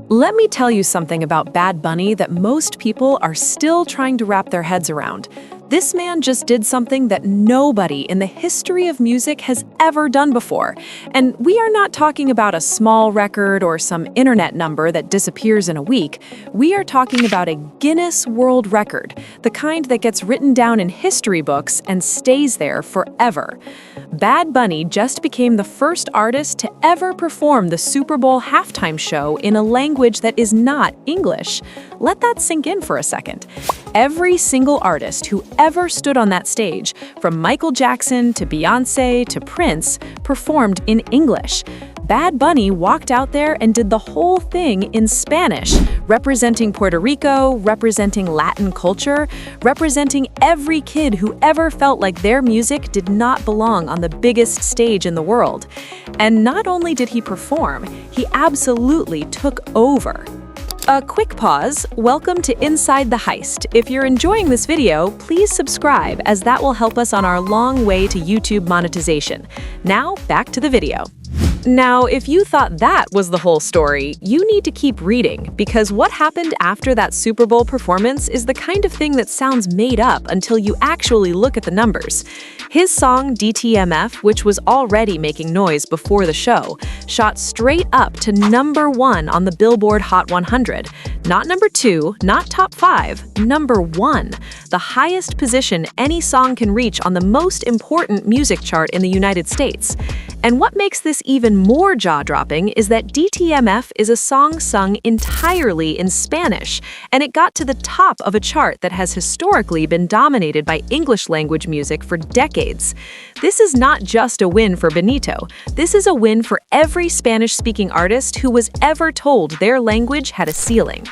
Let me tell you something about Bad Bunny that most people are still trying to wrap their heads around. This man just did something that nobody in the history of music has ever done before. And we are not talking about a small record or some internet number that disappears in a week. We are talking about a Guinness World Record, the kind that gets written down in history books and stays there forever. Bad Bunny just became the first artist to ever perform the Super Bowl halftime show in a language that is not English. Let that sink in for a second. Every single artist who ever stood on that stage, from Michael Jackson to Beyoncé to Prince, performed in English. Bad Bunny walked out there and did the whole thing in Spanish, representing Puerto Rico, representing Latin culture, representing every kid who ever felt like their music did not belong on the biggest stage in the world. And not only did he perform, he absolutely took over. A quick pause. Welcome to Inside the Heist. If you're enjoying this video, please subscribe, as that will help us on our long way to YouTube monetization. Now, back to the video. Now, if you thought that was the whole story, you need to keep reading, because what happened after that Super Bowl performance is the kind of thing that sounds made up until you actually look at the numbers. His song DTMF, which was already making noise before the show, shot straight up to #1 on the Billboard Hot 100. Not #2, not top 5, #1, the highest position any song can reach on the most important music chart in the United States. And what makes this even more jaw-dropping is that DTMF is a song sung entirely in Spanish, and it got to the top of a chart that has historically been dominated by English-language music for decades. This is not just a win for Benito. This is a win for every Spanish-speaking artist who was ever told their language had a ceiling.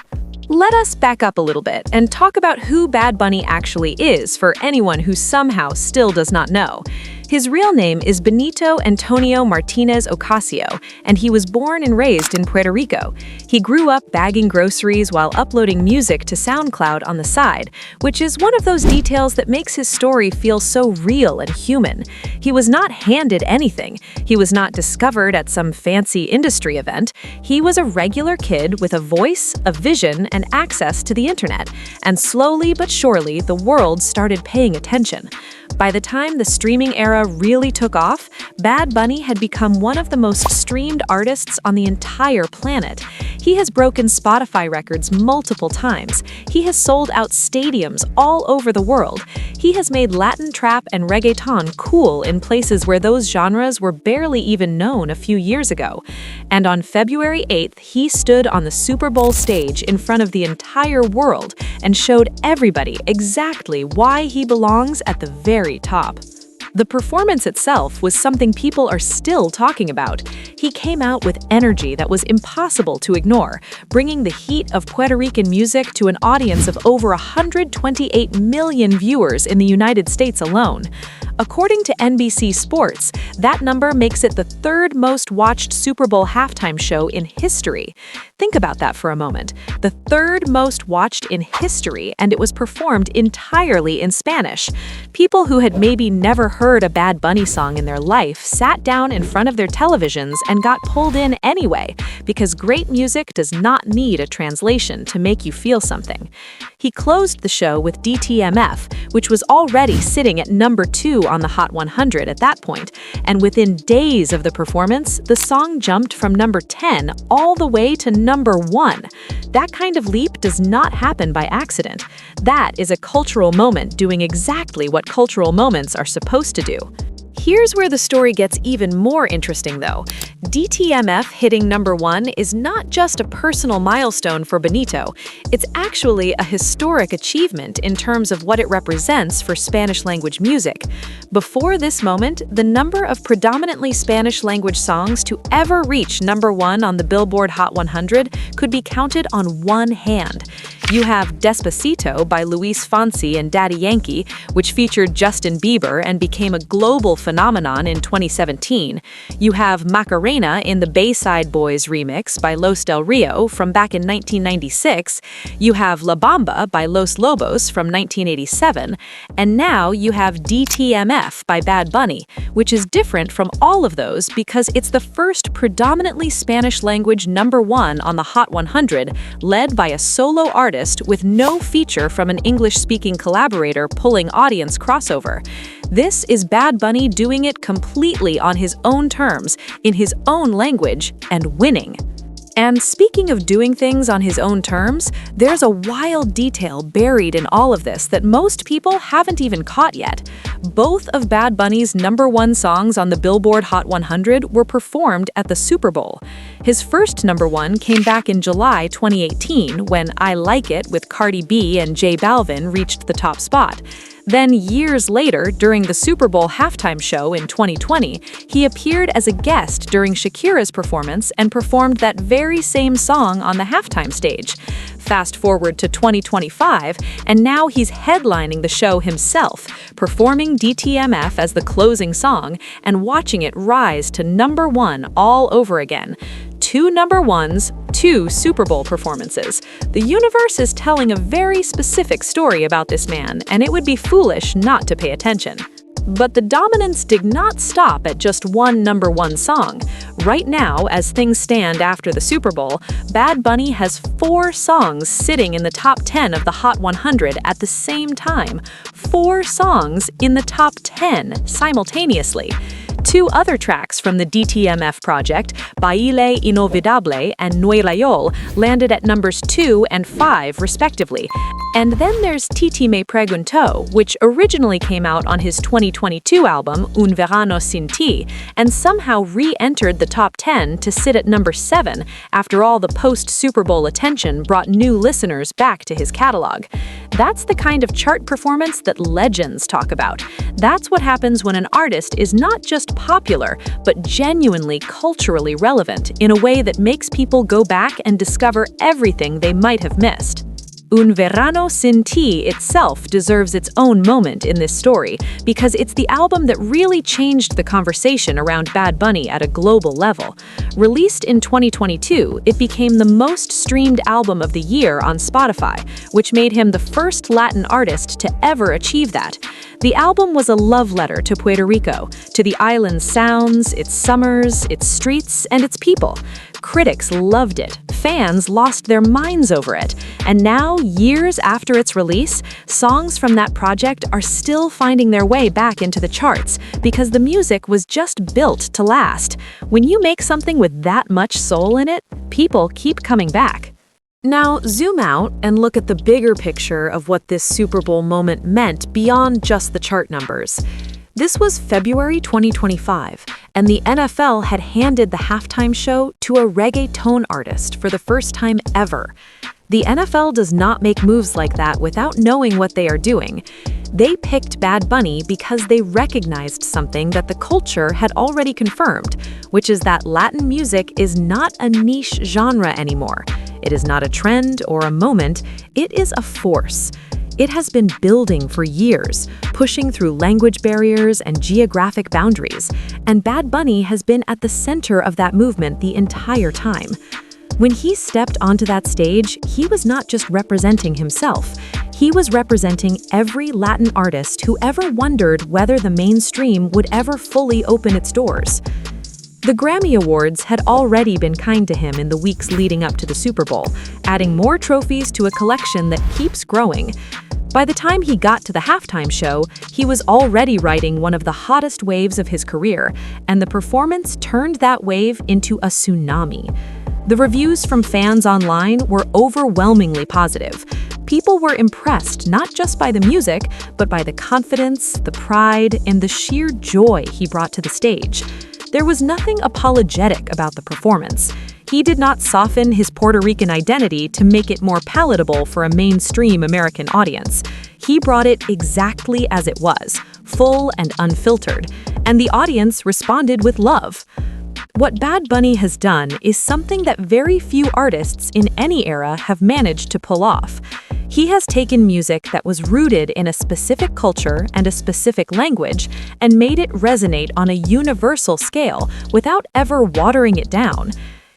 Let us back up a little bit and talk about who Bad Bunny actually is for anyone who somehow still does not know. His real name is Benito Antonio Martinez Ocasio, and he was born and raised in Puerto Rico. He grew up bagging groceries while uploading music to SoundCloud on the side, which is one of those details that makes his story feel so real and human. He was not handed anything. He was not discovered at some fancy industry event. He was a regular kid with a voice, a vision, and access to the internet. And slowly but surely, the world started paying attention. By the time the streaming era really took off, Bad Bunny had become one of the most streamed artists on the entire planet. He has broken Spotify records multiple times. He has sold out stadiums all over the world. He has made Latin trap and reggaeton cool in places where those genres were barely even known a few years ago. And on February 8th, he stood on the Super Bowl stage in front of the entire world and showed everybody exactly why he belongs at the very top. The performance itself was something people are still talking about. He came out with energy that was impossible to ignore, bringing the heat of Puerto Rican music to an audience of over 128 million viewers in the United States alone. According to NBC Sports, that number makes it the third most watched Super Bowl halftime show in history. Think about that for a moment. The third most watched in history, and it was performed entirely in Spanish. People who had maybe never heard a Bad Bunny song in their life sat down in front of their televisions and got pulled in anyway, because great music does not need a translation to make you feel something. He closed the show with DTMF, which was already sitting at #2 on the Hot 100 at that point, and within days of the performance, the song jumped from #10 all the way to #1. That kind of leap does not happen by accident. That is a cultural moment doing exactly what cultural moments are supposed to do. Here's where the story gets even more interesting, though. DTMF hitting #1 is not just a personal milestone for Benito. It's actually a historic achievement in terms of what it represents for Spanish-language music. Before this moment, the number of predominantly Spanish-language songs to ever reach #1 on the Billboard Hot 100 could be counted on one hand. You have Despacito by Luis Fonsi and Daddy Yankee, which featured Justin Bieber and became a global phenomenon in 2017. You have Macarena in the Bayside Boys remix by Los Del Rio from back in 1996. You have La Bamba by Los Lobos from 1987. And now you have DTMF by Bad Bunny, which is different from all of those because it's the first predominantly Spanish-language #1 on the Hot 100, led by a solo artist with no feature from an English-speaking collaborator pulling audience crossover. This is Bad Bunny doing it completely on his own terms, in his own language, and winning. And speaking of doing things on his own terms, there's a wild detail buried in all of this that most people haven't even caught yet. Both of Bad Bunny's #1 songs on the Billboard Hot 100 were performed at the Super Bowl. His first #1 came back in July 2018 when I Like It with Cardi B and J Balvin reached the top spot. Then, years later, during the Super Bowl halftime show in 2020, he appeared as a guest during Shakira's performance and performed that very same song on the halftime stage. Fast forward to 2025, and now he's headlining the show himself, performing DTMF as the closing song and watching it rise to #1 all over again. 2 #1s, 2 Super Bowl performances. The universe is telling a very specific story about this man, and it would be foolish not to pay attention. But the dominance did not stop at just one #1 song. Right now, as things stand after the Super Bowl, Bad Bunny has 4 songs sitting in the top 10 of the Hot 100 at the same time. 4 songs in the top 10 simultaneously. 2 other tracks from the DTMF project, Baile Inolvidable and No Rayol, landed at numbers 2 and 5 respectively. And then there's Titi Me Preguntó, which originally came out on his 2022 album Un Verano Sin Ti, and somehow re-entered the top 10 to sit at number 7 after all the post-Super Bowl attention brought new listeners back to his catalog. That's the kind of chart performance that legends talk about. That's what happens when an artist is not just popular, but genuinely culturally relevant in a way that makes people go back and discover everything they might have missed. Un Verano Sin Ti itself deserves its own moment in this story because it's the album that really changed the conversation around Bad Bunny at a global level. Released in 2022, it became the most streamed album of the year on Spotify, which made him the first Latin artist to ever achieve that. The album was a love letter to Puerto Rico, to the island's sounds, its summers, its streets, and its people. Critics loved it, fans lost their minds over it, and now, years after its release, songs from that project are still finding their way back into the charts because the music was just built to last. When you make something with that much soul in it, people keep coming back. Now, zoom out and look at the bigger picture of what this Super Bowl moment meant beyond just the chart numbers. This was February 2025, and the NFL had handed the halftime show to a reggaeton artist for the first time ever. The NFL does not make moves like that without knowing what they are doing. They picked Bad Bunny because they recognized something that the culture had already confirmed, which is that Latin music is not a niche genre anymore. It is not a trend or a moment, it is a force. It has been building for years, pushing through language barriers and geographic boundaries, and Bad Bunny has been at the center of that movement the entire time. When he stepped onto that stage, he was not just representing himself. He was representing every Latin artist who ever wondered whether the mainstream would ever fully open its doors. The Grammy Awards had already been kind to him in the weeks leading up to the Super Bowl, adding more trophies to a collection that keeps growing. By the time he got to the halftime show, he was already riding one of the hottest waves of his career, and the performance turned that wave into a tsunami. The reviews from fans online were overwhelmingly positive. People were impressed not just by the music, but by the confidence, the pride, and the sheer joy he brought to the stage. There was nothing apologetic about the performance. He did not soften his Puerto Rican identity to make it more palatable for a mainstream American audience. He brought it exactly as it was, full and unfiltered, and the audience responded with love. What Bad Bunny has done is something that very few artists in any era have managed to pull off. He has taken music that was rooted in a specific culture and a specific language and made it resonate on a universal scale without ever watering it down.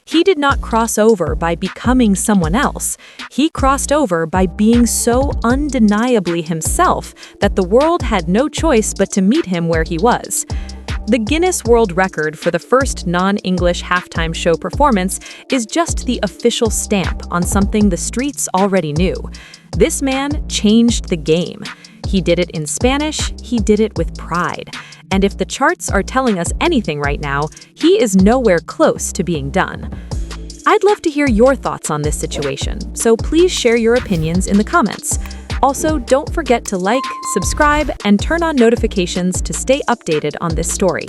He did not cross over by becoming someone else. He crossed over by being so undeniably himself that the world had no choice but to meet him where he was. The Guinness World Record for the first non-English halftime show performance is just the official stamp on something the streets already knew. This man changed the game. He did it in Spanish, he did it with pride. And if the charts are telling us anything right now, he is nowhere close to being done. I'd love to hear your thoughts on this situation, so please share your opinions in the comments. Also, don't forget to like, subscribe, and turn on notifications to stay updated on this story.